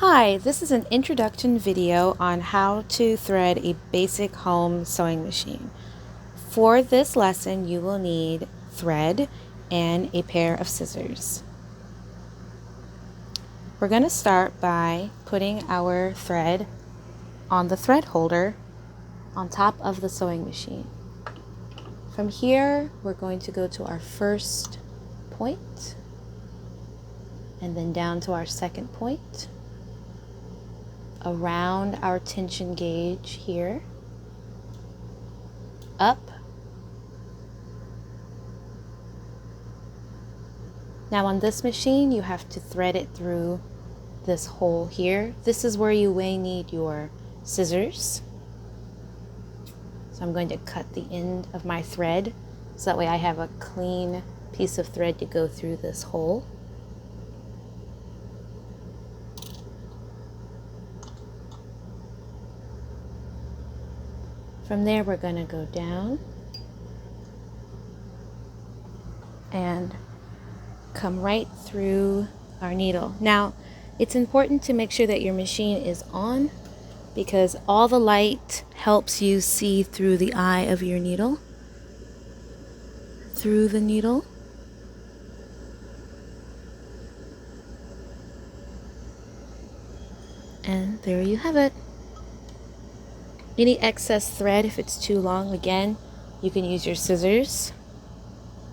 Hi, this is an introduction video on how to thread a basic home sewing machine. For this lesson, you will need thread and a pair of scissors. We're going to start by putting our thread on the thread holder on top of the sewing machine. From here, we're going to go to our first point and then down to our second point, around our tension gauge here, up. Now on this machine, you have to thread it through this hole here. This is where you may need your scissors. So I'm going to cut the end of my thread so that way I have a clean piece of thread to go through this hole. From there, we're going to go down and come right through our needle. Now, it's important to make sure that your machine is on because all the light helps you see through the eye of your needle, through the needle. And there you have it. Any excess thread, if it's too long, again, you can use your scissors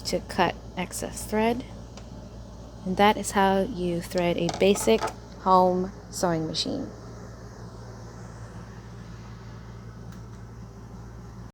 to cut excess thread. And that is how you thread a basic home sewing machine.